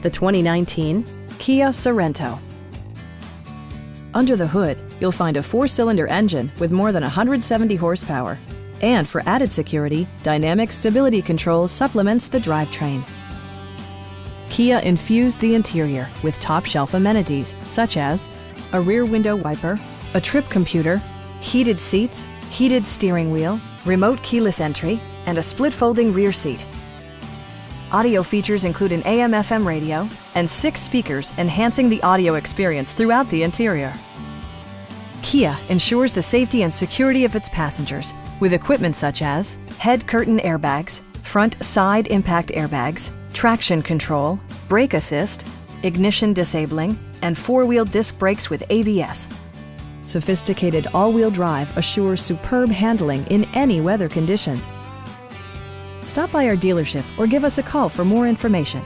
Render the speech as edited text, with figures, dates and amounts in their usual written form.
the 2019 Kia Sorento. Under the hood, you'll find a 4-cylinder engine with more than 170 horsepower. And for added security, dynamic stability control supplements the drivetrain. Kia infused the interior with top-shelf amenities such as a rear window wiper, a trip computer, heated seats, heated steering wheel, remote keyless entry, and a split folding rear seat. Audio features include an AM/FM radio and 6 speakers, enhancing the audio experience throughout the interior. Kia ensures the safety and security of its passengers with equipment such as head curtain airbags, front side impact airbags, traction control, brake assist, ignition disabling, and 4-wheel disc brakes with ABS. Sophisticated all-wheel drive assures superb handling in any weather condition. Stop by our dealership or give us a call for more information.